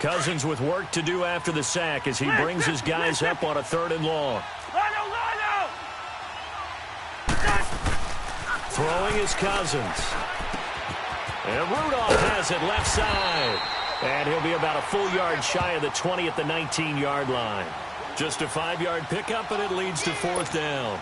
Cousins with work to do after the sack as he brings his guys up on a 3rd and long. Throwing is Cousins. And Rudolph has it left side. And he'll be about a full yard shy of the 20 at the 19-yard line. Just a 5-yard pickup, and it leads to 4th down.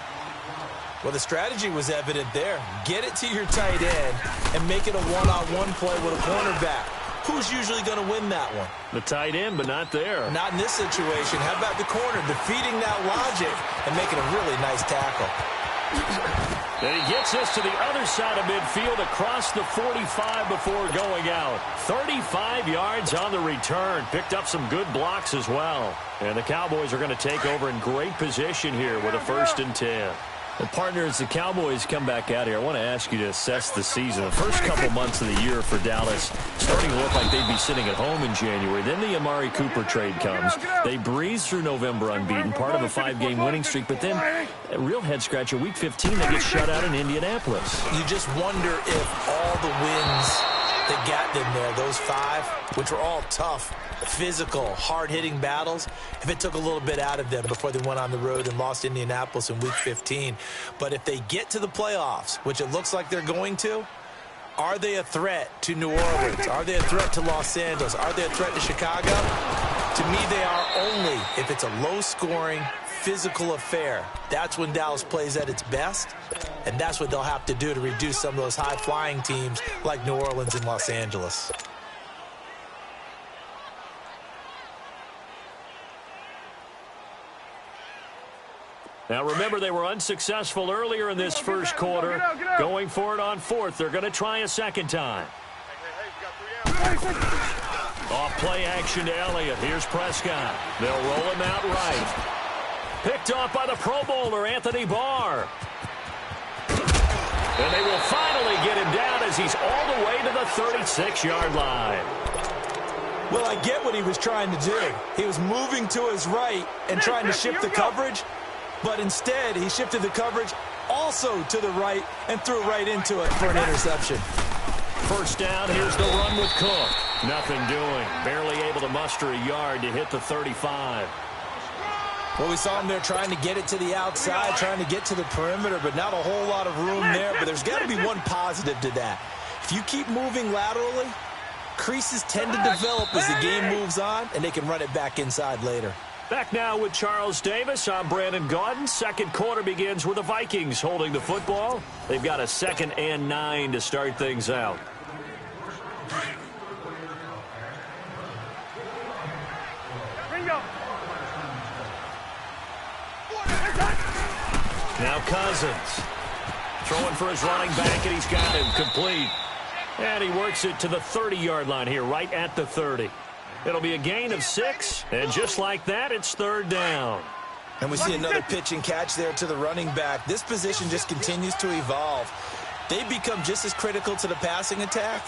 Well, the strategy was evident there. Get it to your tight end and make it a one-on-one play with a cornerback. Who's usually going to win that one? The tight end, but not there. Not in this situation. How about the corner defeating that logic and making a really nice tackle? And he gets us to the other side of midfield across the 45 before going out. 35 yards on the return. Picked up some good blocks as well. And the Cowboys are going to take over in great position here with a 1st and 10. Well, partners, the Cowboys come back out here. I want to ask you to assess the season. The first couple months of the year for Dallas starting to look like they'd be sitting at home in January. Then the Amari Cooper trade comes. They breeze through November unbeaten, part of a 5-game winning streak. But then, a real head-scratcher, Week 15, they get shut out in Indianapolis. You just wonder if all the wins that got them there, those 5, which were all tough, physical, hard-hitting battles, if it took a little bit out of them before they went on the road and lost Indianapolis in Week 15. But if they get to the playoffs, which it looks like they're going to, are they a threat to New Orleans? Are they a threat to Los Angeles? Are they a threat to Chicago? To me, they are only if it's a low-scoring, physical affair. That's when Dallas plays at its best, and that's what they'll have to do to reduce some of those high-flying teams like New Orleans and Los Angeles. Now, remember, they were unsuccessful earlier in this first quarter. Going for it on 4th. They're going to try a second time. Off play action to Elliott. Here's Prescott. They'll roll him out right. Picked off by the Pro Bowler, Anthony Barr. And they will finally get him down as he's all the way to the 36-yard line. Well, I get what he was trying to do. He was moving to his right and trying to shift the coverage. But instead, he shifted the coverage also to the right and threw right into it for an interception. First down, here's the run with Cook. Nothing doing. Barely able to muster a yard to hit the 35. Well, we saw him there trying to get it to the outside, trying to get to the perimeter, but not a whole lot of room there. But there's got to be one positive to that. If you keep moving laterally, creases tend to develop as the game moves on, and they can run it back inside later. Back now with Charles Davis. I'm Brandon Gaudin. Second quarter begins with the Vikings holding the football. They've got a 2nd and 9 to start things out. Now Cousins throwing for his running back, and he's got him complete. And he works it to the 30-yard line here, right at the 30. It'll be a gain of 6, and just like that, it's 3rd down. And we see another pitch and catch there to the running back. This position just continues to evolve. They become just as critical to the passing attack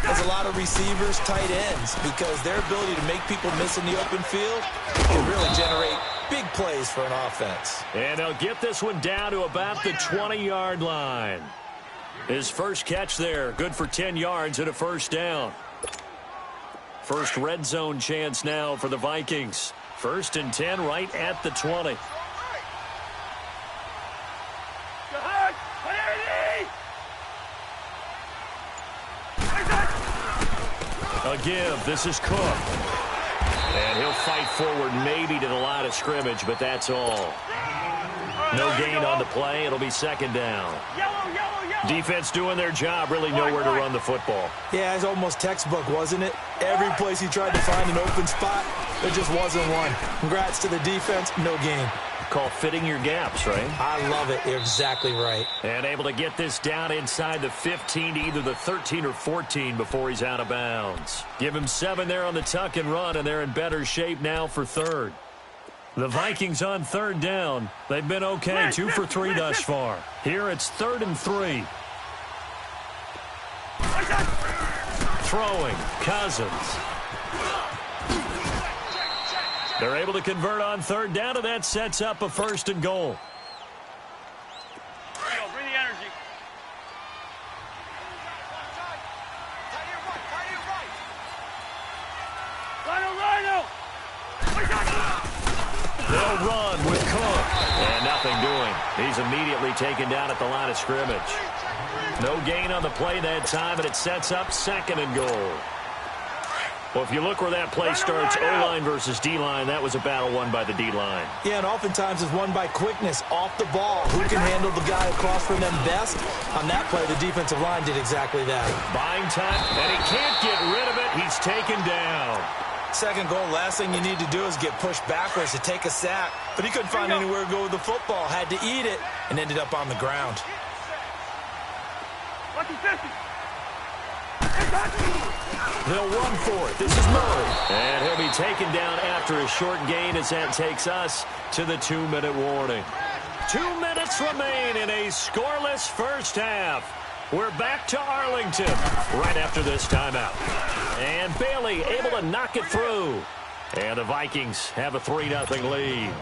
as a lot of receivers, tight ends, because their ability to make people miss in the open field can really generate big plays for an offense. And they'll get this one down to about the 20-yard line. His first catch there, good for 10 yards and a 1st down. First red zone chance now for the Vikings. 1st and 10 right at the 20. A give. This is Cook. And he'll fight forward maybe to the line of scrimmage, but that's all. No gain on the play. It'll be 2nd down. Defense doing their job, really nowhere to run the football. Yeah, it's almost textbook, wasn't it? Every place he tried to find an open spot, there just wasn't one. Congrats to the defense, no gain. Call fitting your gaps, right? I love it. You're exactly right. And able to get this down inside the 15 to either the 13 or 14 before he's out of bounds. Give him 7 there on the tuck and run, and they're in better shape now for 3rd. The Vikings on 3rd down. They've been okay, 2 for 3 thus far. Here it's 3rd and 3. Throwing, Cousins. They're able to convert on 3rd down, and that sets up a 1st and goal. Bring the energy. Line They'll run with Cook. And nothing doing. He's immediately taken down at the line of scrimmage. No gain on the play that time, and it sets up 2nd and goal. Well, if you look where that play starts, O-line versus D-line, that was a battle won by the D-line. Yeah, and oftentimes it's won by quickness off the ball. Who can handle the guy across from them best? On that play, the defensive line did exactly that. Buying time, and he can't get rid of it. He's taken down. 2nd goal, last thing you need to do is get pushed backwards to take a sack. But he couldn't find anywhere to go with the football. Had to eat it and ended up on the ground. They'll run for it. This is Murray. And he'll be taken down after a short gain as that takes us to the 2-minute warning. 2 minutes remain in a scoreless first half. We're back to Arlington right after this timeout. And Bailey able to knock it through. And the Vikings have a 3-0 lead.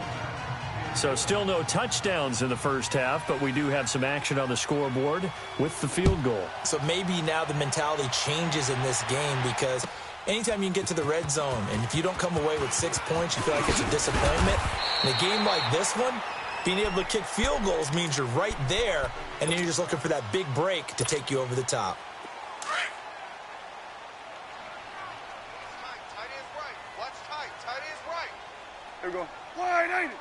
So still no touchdowns in the first half, but we do have some action on the scoreboard with the field goal. So maybe now the mentality changes in this game because anytime you can get to the red zone, and if you don't come away with 6 points, you feel like it's a disappointment. In a game like this one, being able to kick field goals means you're right there, and then you're just looking for that big break to take you over the top. Tight end's right. Watch tight. Tight end's right. There we go. Wide, ain't it?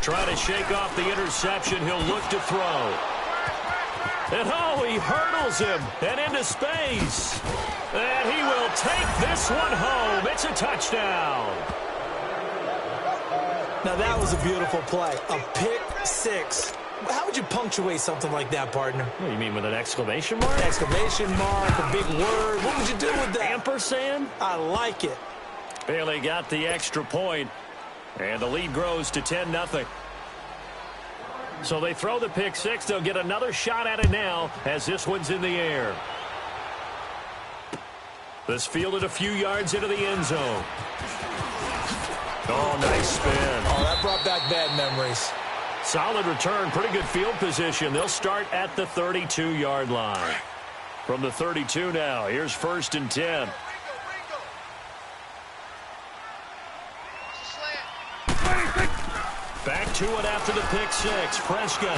Trying to shake off the interception. He'll look to throw. And he hurdles him and into space. And he will take this one home. It's a touchdown. Now that was a beautiful play. A pick 6. How would you punctuate something like that, partner? What, you mean with an exclamation mark? Exclamation mark, a big word. What would you do with that? Ampersand? I like it. Bailey got the extra point. And the lead grows to 10-0. So they throw the pick 6. They'll get another shot at it now as this one's in the air. This fielded a few yards into the end zone. Oh, nice spin. Oh, that brought back bad memories. Solid return, pretty good field position. They'll start at the 32-yard line. From the 32 now, here's 1st and 10. Back to it after the pick 6. Prescott.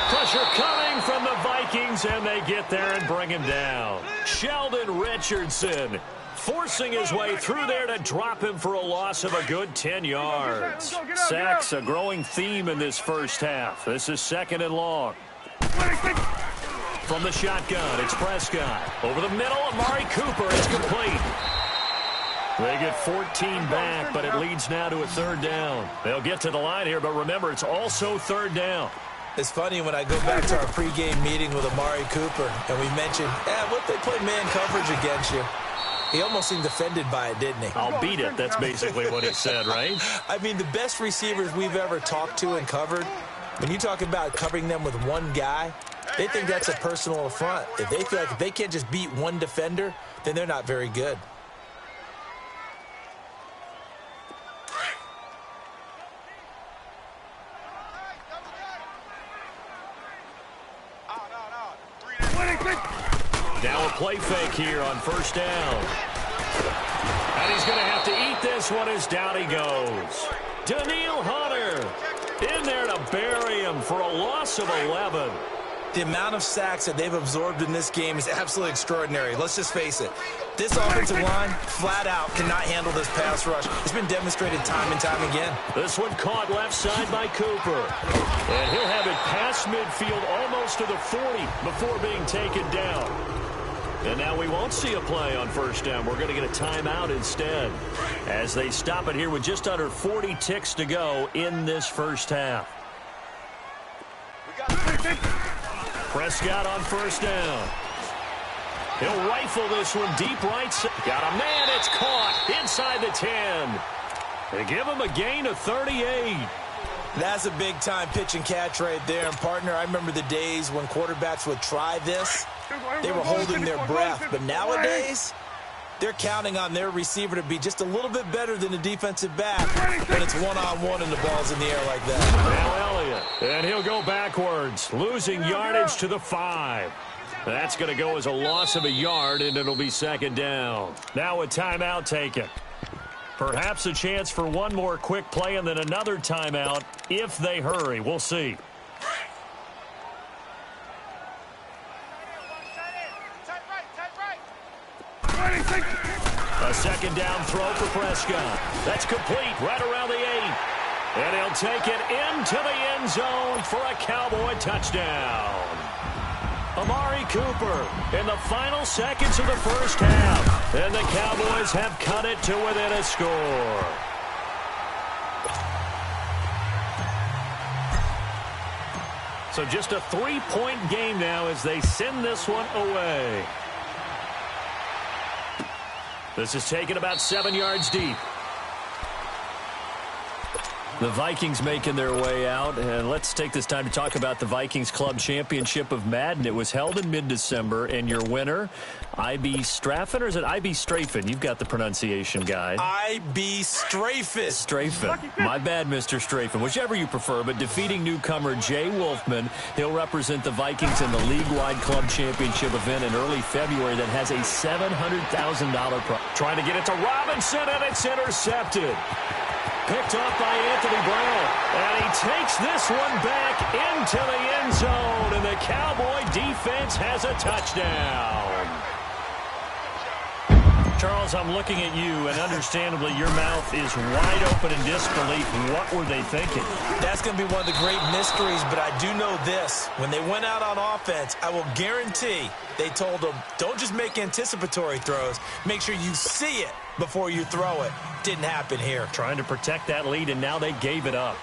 Pressure coming from the Vikings, and they get there and bring him down. Sheldon Richardson forcing his way through there to drop him for a loss of a good 10 yards. Sacks a growing theme in this first half. This is 2nd and long. From the shotgun, it's Prescott. Over the middle, Amari Cooper is complete. They get 14 back, but it leads now to a 3rd down. They'll get to the line here, but remember, it's also 3rd down. It's funny when I go back to our pregame meeting with Amari Cooper, and we mentioned, what if they play man coverage against you? He almost seemed offended by it, didn't he? I'll beat it. That's basically what he said, right? I mean, the best receivers we've ever talked to and covered, when you talk about covering them with one guy, they think that's a personal affront. If they feel like if they can't just beat one defender, then they're not very good. Now a play fake here on 1st down. And he's going to have to eat this one as down he goes. Daniil Hunter in there to bury him for a loss of 11. The amount of sacks that they've absorbed in this game is absolutely extraordinary. Let's just face it. This offensive line, flat out, cannot handle this pass rush. It's been demonstrated time and time again. This one caught left side by Cooper. And he'll have it past midfield almost to the 40 before being taken down. And now we won't see a play on 1st down. We're going to get a timeout instead as they stop it here with just under 40 ticks to go in this first half. Prescott on 1st down. He'll rifle this one deep right side. Got a man. It's caught inside the 10. They give him a gain of 38. That's a big-time pitch and catch right there. And, partner, I remember the days when quarterbacks would try this. They were holding their breath. But nowadays, they're counting on their receiver to be just a little bit better than the defensive back when it's one-on-one and the ball's in the air like that. Now Elliott. And he'll go backwards, losing yardage to the 5. That's going to go as a loss of a yard, and it'll be 2nd down. Now a timeout taken. Perhaps a chance for one more quick play and then another timeout if they hurry. We'll see. A second down throw for Prescott. That's complete right around the 8. And he'll take it into the end zone for a Cowboy touchdown. Amari Cooper in the final seconds of the first half. And the Cowboys have cut it to within a score. So just a 3-point game now as they send this one away. This is taken about 7 yards deep. The Vikings making their way out, and let's take this time to talk about the Vikings Club Championship of Madden. It was held in mid-December, and your winner, IB Straffen, or is it IB Strafen? You've got the pronunciation guide. IB Strafen. Strafen. My bad, Mr. Strafen. Whichever you prefer, but defeating newcomer Jay Wolfman, he'll represent the Vikings in the league-wide club championship event in early February that has a $700,000 prize. Trying to get it to Robinson, and it's intercepted. Picked up by Anthony Brown, and he takes this one back into the end zone, and the Cowboy defense has a touchdown. Charles, I'm looking at you, and understandably your mouth is wide open in disbelief. What were they thinking? That's going to be one of the great mysteries, but I do know this. When they went out on offense, I will guarantee they told them, don't just make anticipatory throws. Make sure you see it before you throw it. Didn't happen here. Trying to protect that lead, and now they gave it up.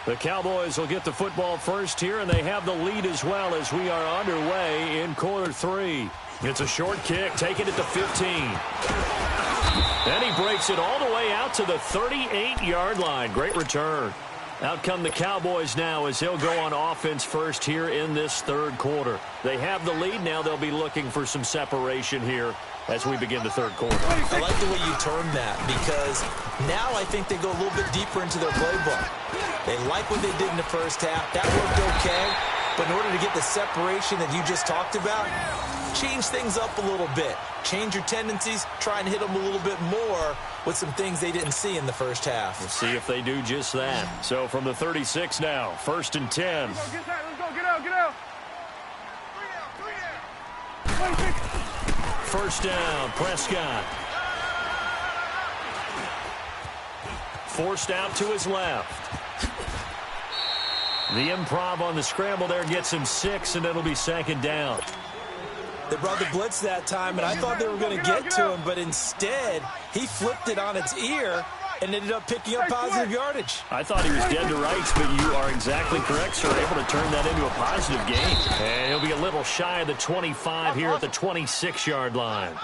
The Cowboys will get the football first here, and they have the lead as well as we are underway in quarter 3. It's a short kick, taking it to 15. And he breaks it all the way out to the 38-yard line. Great return. Out come the Cowboys now as they'll go on offense first here in this third quarter. They have the lead. Now they'll be looking for some separation here as we begin the third quarter. I like the way you termed that because now I think they go a little bit deeper into their playbook. They like what they did in the first half. That worked okay. But in order to get the separation that you just talked about, change things up a little bit. Change your tendencies. Try and hit them a little bit more with some things they didn't see in the first half. We'll see if they do just that. So from the 36 now, 1st and 10. Let's go, get out, get out. 3 down. First down, Prescott. Forced out to his left. The improv on the scramble there gets him 6, and it'll be 2nd down. They brought the blitz that time, and I thought they were going to get to him, but instead, he flipped it on its ear and ended up picking up positive yardage. I thought he was dead to rights, but you are exactly correct, sir. Able to turn that into a positive gain. And he'll be a little shy of the 25 here at the 26-yard line.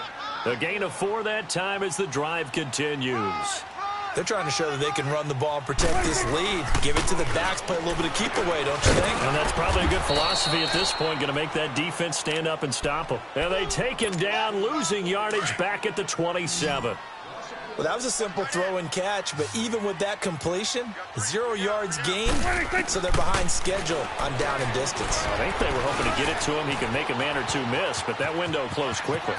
A gain of 4 that time as the drive continues. They're trying to show that they can run the ball and protect this lead. Give it to the backs, play a little bit of keep away, don't you think? And that's probably a good philosophy at this point, going to make that defense stand up and stop him. And they take him down, losing yardage back at the 27. Well, that was a simple throw and catch, but even with that completion, 0 yards gained, so they're behind schedule on down and distance. I think they were hoping to get it to him. He could make a man or two miss, but that window closed quickly.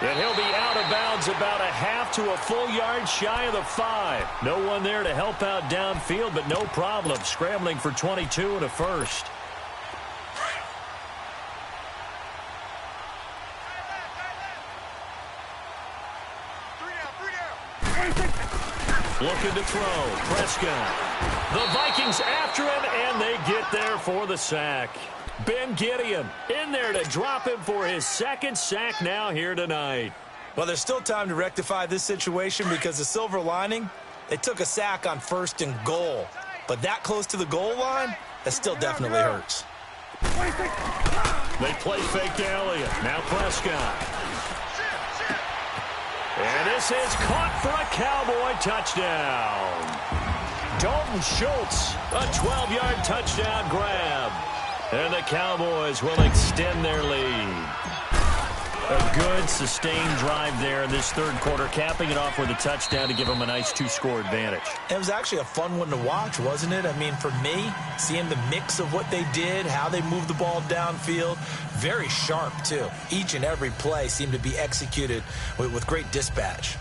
And he'll be out of bounds about a half to a full yard shy of the 5. No one there to help out downfield, but no problem. Scrambling for 22 and a first. Looking to throw. Prescott. The Vikings after him, and they get there for the sack. Ben Gideon in there to drop him for his 2nd sack now here tonight. Well, there's still time to rectify this situation because the silver lining, they took a sack on 1st and goal. But that close to the goal line, that still definitely hurts. They play fake to Elliott. Now Prescott. And this is caught for a Cowboy touchdown. Dalton Schultz, a 12-yard touchdown grab. And the Cowboys will extend their lead. A good, sustained drive there in this third quarter, capping it off with a touchdown to give them a nice 2-score advantage. It was actually a fun one to watch, wasn't it? I mean, for me, seeing the mix of what they did, how they moved the ball downfield, very sharp, too. Each and every play seemed to be executed with great dispatch.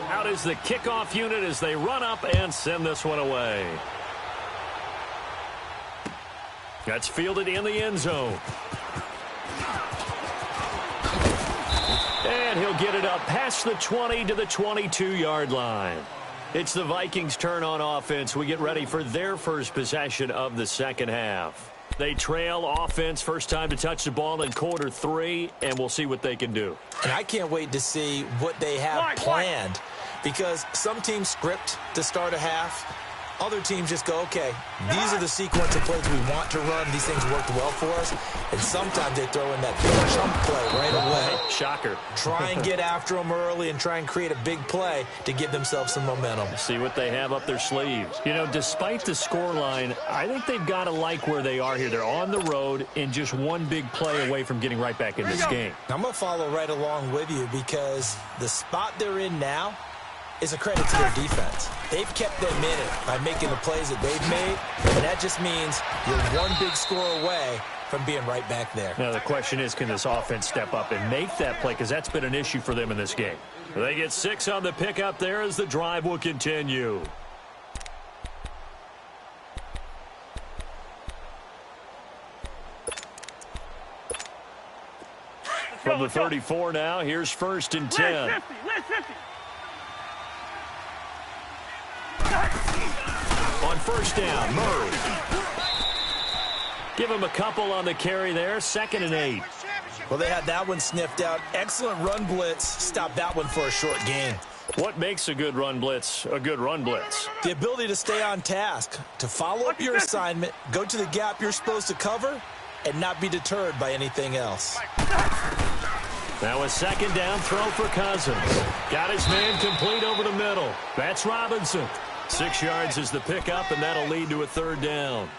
Out is the kickoff unit as they run up and send this one away. That's fielded in the end zone. And he'll get it up past the 20 to the 22-yard line. It's the Vikings' turn on offense. We get ready for their first possession of the second half. They trail offense, first time to touch the ball in quarter 3, and we'll see what they can do. And I can't wait to see what they have planned, because some teams script to start a half. Other teams just go, okay, these are the sequence of plays we want to run. These things worked well for us. And sometimes they throw in that big chunk play right away. Shocker. Try and get after them early and try and create a big play to give themselves some momentum. See what they have up their sleeves. You know, despite the scoreline, I think they've got to like where they are here. They're on the road and just one big play away from getting right back in this game. I'm going to follow right along with you, because the spot they're in now is a credit to their defense. They've kept them in it by making the plays that they've made, and that just means you're one big score away from being right back there. Now the question is, can this offense step up and make that play, because that's been an issue for them in this game. They get 6 on the pickup there as the drive will continue. From the 34 now, here's 1st and 10. On first down, Murray. Give him a couple on the carry there, 2nd and 8. Well, they had that one sniffed out. Excellent run blitz. Stop that one for a short gain. What makes a good run blitz a good run blitz? The ability to stay on task, to follow up your assignment, go to the gap you're supposed to cover, and not be deterred by anything else. Now a 2nd down throw for Cousins. Got his man complete over the middle. That's Robinson. 6 yards is the pickup, and that'll lead to a 3rd down.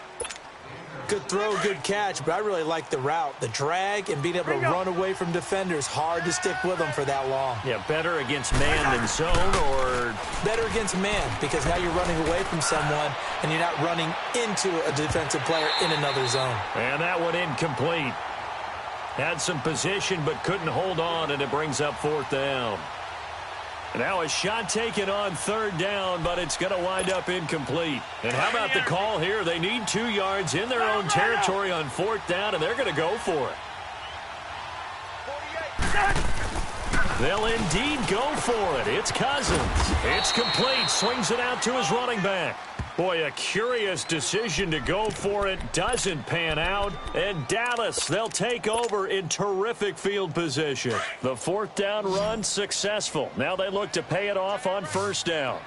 Good throw, good catch, but I really like the route. The drag and being able to run away from defenders. Hard to stick with them for that long. Yeah, better against man than zone, or? Better against man, because now you're running away from someone, and you're not running into a defensive player in another zone. And that one incomplete. Had some position, but couldn't hold on, and it brings up 4th down. Now a shot taken on 3rd down, but it's going to wind up incomplete. And how about the call here? They need 2 yards in their own territory on 4th down, and they're going to go for it. They'll indeed go for it. It's Cousins. It's complete. Swings it out to his running back. Boy, a curious decision to go for it. Doesn't pan out. And Dallas, they'll take over in terrific field position. The 4th down run successful. Now they look to pay it off on 1st down.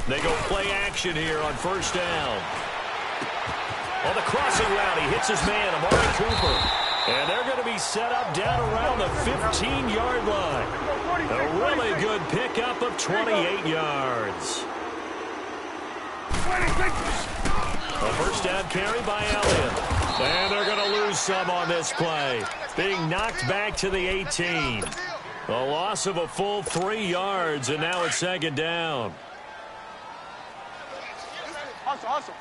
They go play action here on 1st down. On the crossing route, he hits his man, Amari Cooper. And they're going to be set up down around the 15-yard line. A really good pickup of 28 yards. A 1st down carry by Elliott. And they're going to lose some on this play. Being knocked back to the 18. A loss of a full 3 yards, and now it's 2nd down. Hustle.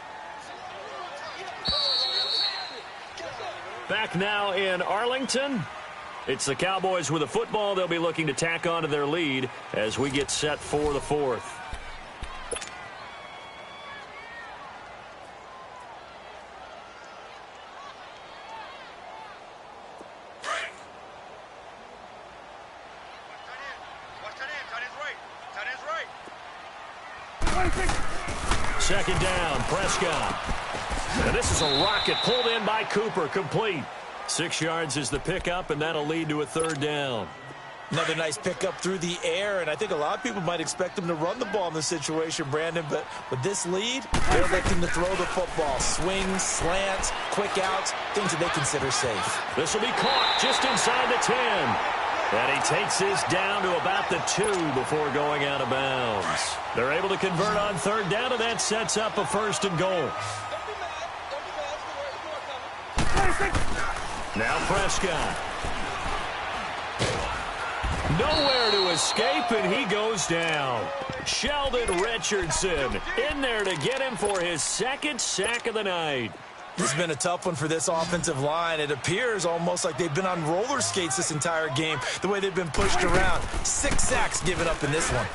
Back now in Arlington. It's the Cowboys with a football. They'll be looking to tack on to their lead as we get set for the 4th. Second down, Prescott. And this is a rocket pulled in by Cooper, complete. 6 yards is the pickup, and that'll lead to a 3rd down. Another nice pickup through the air, and I think a lot of people might expect him to run the ball in this situation, Brandon, but with this lead, they're looking to throw the football. Swings, slants, quick outs, things that they consider safe. This will be caught just inside the 10. And he takes this down to about the 2 before going out of bounds. They're able to convert on third down, and that sets up a 1st and goal. Now Prescott. Nowhere to escape, and he goes down. Sheldon Richardson in there to get him for his 2nd sack of the night. This has been a tough one for this offensive line. It appears almost like they've been on roller skates this entire game, the way they've been pushed around. 6 sacks given up in this one.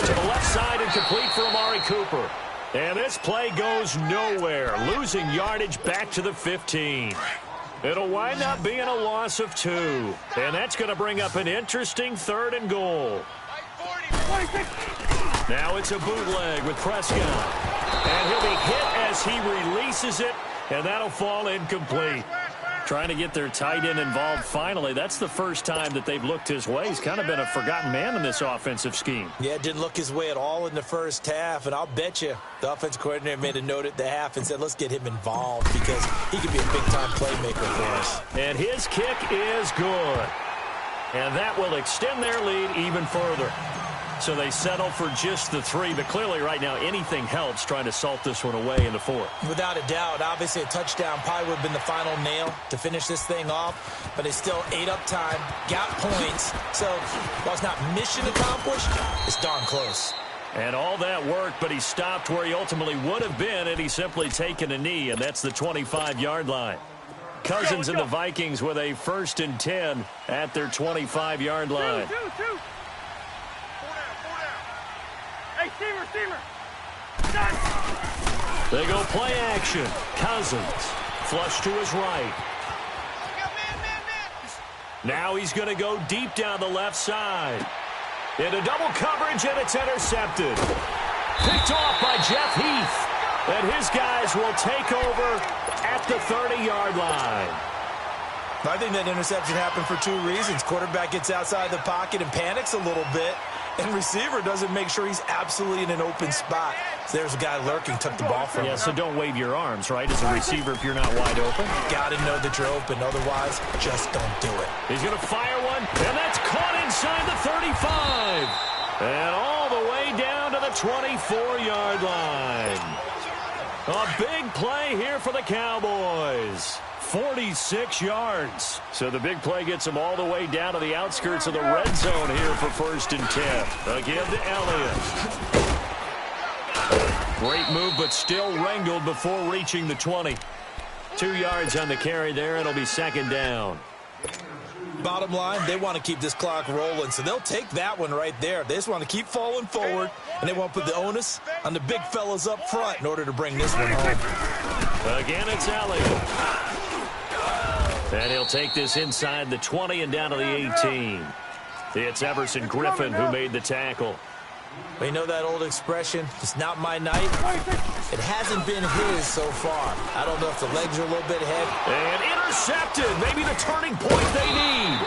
To the left side and complete for Amari Cooper. And this play goes nowhere, losing yardage back to the 15. It'll wind up being a loss of 2. And that's going to bring up an interesting 3rd and goal. Now it's a bootleg with Prescott. And he'll be hit as he releases it, and that'll fall incomplete. Trying to get their tight end involved finally. That's the first time that they've looked his way. He's kind of been a forgotten man in this offensive scheme. Yeah, didn't look his way at all in the first half, and I'll bet you the offense coordinator made a note at the half and said, let's get him involved because he could be a big-time playmaker for us. And his kick is good. And that will extend their lead even further. So they settle for just the 3, but clearly right now anything helps trying to salt this one away in the 4th. Without a doubt, obviously a touchdown probably would have been the final nail to finish this thing off, but they still ate up time, got points, so while it's not mission accomplished, it's darn close. And all that work, but he stopped where he ultimately would have been, and he's simply taken a knee, and that's the 25-yard line. Cousins and the Vikings with a 1st and 10 at their 25-yard line. They go play action. Cousins. Flush to his right. Now he's going to go deep down the left side. Into double coverage, and it's intercepted. Picked off by Jeff Heath. And his guys will take over at the 30-yard line. I think that interception happened for 2 reasons. Quarterback gets outside the pocket and panics a little bit, and receiver doesn't make sure he's absolutely in an open spot. So there's a guy lurking, took the ball from him. Yeah, so don't wave your arms, right, as a receiver if you're not wide open. Got to know that you're open. Otherwise, just don't do it. He's going to fire one, and that's caught inside the 35. And all the way down to the 24-yard line. A big play here for the Cowboys. 46 yards. So the big play gets them all the way down to the outskirts of the red zone here for 1st and 10. Again to Elliott. Great move, but still wrangled before reaching the 20. 2 yards on the carry there. It'll be 2nd down. Bottom line, they want to keep this clock rolling, so they'll take that one right there. They just want to keep falling forward, and they want to put the onus on the big fellas up front in order to bring this one home. Again, it's Elliott. And he'll take this inside the 20 and down to the 18. It's Everson Griffin who made the tackle. Well, you know that old expression, it's not my night? It hasn't been his so far. I don't know if the legs are a little bit heavy. And intercepted. Maybe the turning point they need.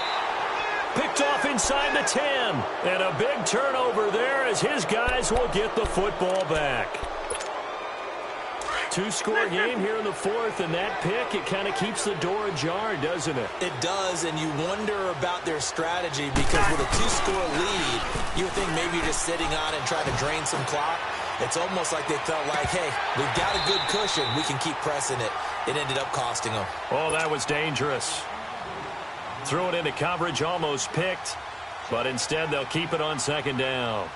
Picked off inside the 10. And a big turnover there as his guys will get the football back. 2-score game here in the 4th, and that pick, it kind of keeps the door ajar, doesn't it? It does, and you wonder about their strategy because with a 2-score lead, you would think maybe you're just sitting on it and trying to drain some clock. It's almost like they felt like, hey, we've got a good cushion. We can keep pressing it. It ended up costing them. Oh, that was dangerous. Threw it into coverage, almost picked, but instead they'll keep it on 2nd down.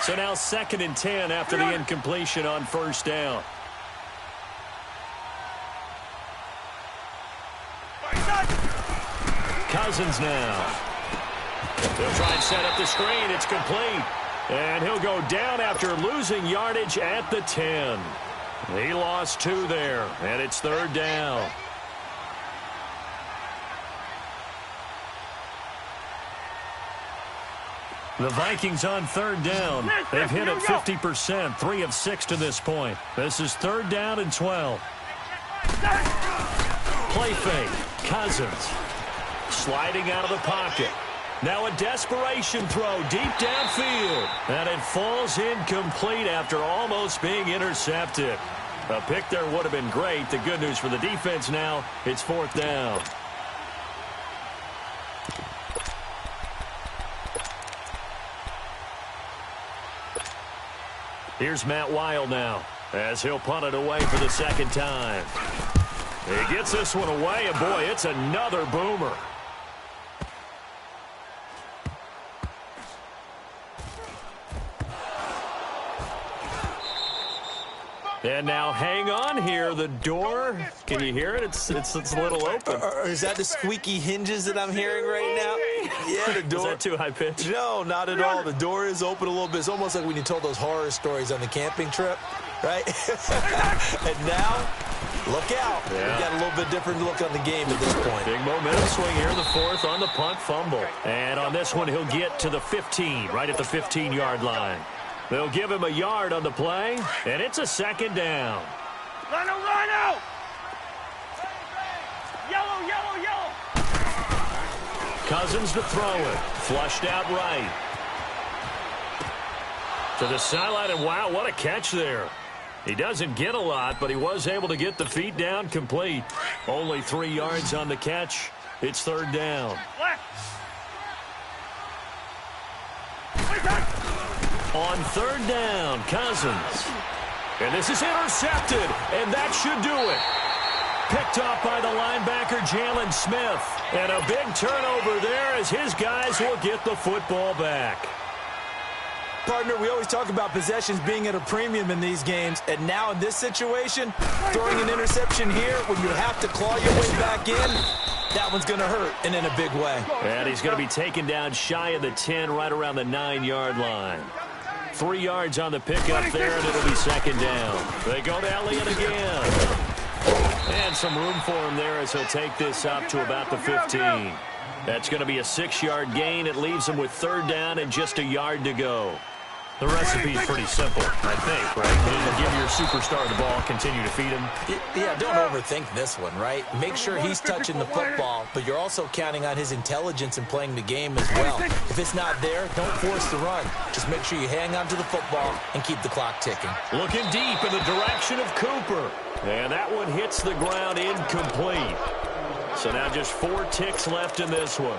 So now 2nd and 10 after the incompletion on 1st down. Cousins now. They'll try and set up the screen. It's complete. And he'll go down after losing yardage at the 10. He lost 2 there, and it's 3rd down. The Vikings on 3rd down. They've hit it 50%, 3 of 6 to this point. This is 3rd down and 12. Play fake. Cousins sliding out of the pocket. Now a desperation throw deep downfield. And it falls incomplete after almost being intercepted. A pick there would have been great. The good news for the defense now, it's 4th down. Here's Matt Weil now, as he'll punt it away for the 2nd time. He gets this one away, and boy, it's another boomer. And now hang on here. The door, can you hear it? It's a little open. Is that the squeaky hinges that I'm hearing right now? Yeah, the door. Is that too high pitch? No, not at all. The door is open a little bit. It's almost like when you told those horror stories on the camping trip, right? And now, look out. Yeah. We got a little bit different look on the game at this point. Big momentum swing here, the 4th on the punt fumble. And on this one, he'll get to the 15, right at the 15-yard line. They'll give him a yard on the play, and it's a 2nd down. Rhino! Yellow, yellow, yellow! Cousins to throw it. Flushed out right. To the sideline, and wow, what a catch there. He doesn't get a lot, but he was able to get the feet down complete. Only 3 yards on the catch. It's 3rd down. On 3rd down, Cousins. And this is intercepted, and that should do it. Picked off by the linebacker, Jalen Smith. And a big turnover there as his guys will get the football back. Partner, we always talk about possessions being at a premium in these games, and now in this situation, throwing an interception here when you have to claw your way back in, that one's going to hurt, and in a big way. And he's going to be taken down shy of the 10, right around the 9-yard line. 3 yards on the pickup there, and it'll be 2nd down. They go to Elliott again. And some room for him there as he'll take this up to about the 15. That's going to be a 6-yard gain. It leaves him with 3rd down and just a yard to go. The recipe is pretty simple, I think, right? You give your superstar the ball, continue to feed him. Yeah, don't overthink this one, right? Make sure he's touching the football, but you're also counting on his intelligence in playing the game as well. If it's not there, don't force the run. Just make sure you hang on to the football and keep the clock ticking. Looking deep in the direction of Cooper. And that one hits the ground incomplete. So now just 4 ticks left in this one.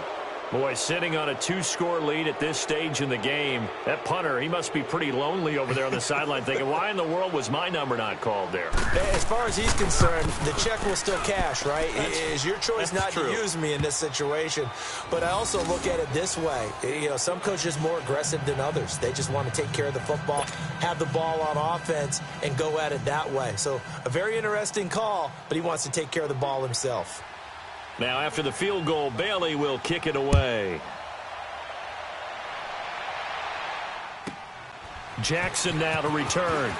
Boy, sitting on a 2-score lead at this stage in the game, that punter, he must be pretty lonely over there on the sideline thinking, why in the world was my number not called there? As far as he's concerned, the check will still cash, right? It is your choice not true. to use me in this situation. But I also look at it this way. You know, some coaches are more aggressive than others. They just want to take care of the football, have the ball on offense, and go at it that way. So a very interesting call, but he wants to take care of the ball himself. Now, after the field goal, Bailey will kick it away. Jackson now to return.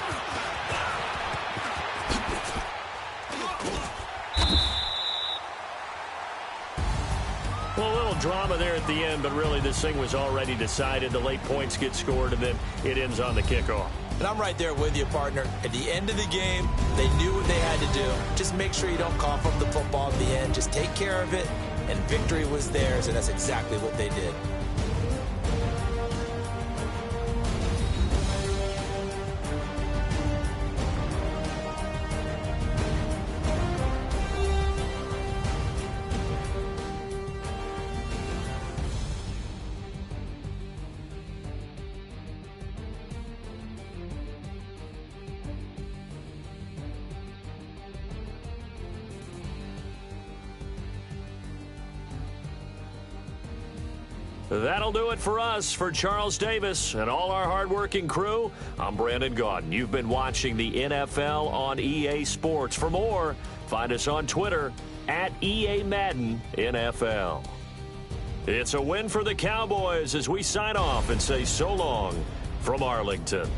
Well, a little drama there at the end, but really this thing was already decided. The late points get scored, and then it ends on the kickoff. And I'm right there with you, partner. At the end of the game, they knew what they had to do. Just make sure you don't cough up the football at the end. Just take care of it, and victory was theirs, and that's exactly what they did. That'll do it for us. For Charles Davis and all our hardworking crew, I'm Brandon Gaudin. You've been watching the NFL on EA Sports. For more, find us on Twitter at EA Madden NFL. It's a win for the Cowboys as we sign off and say so long from Arlington.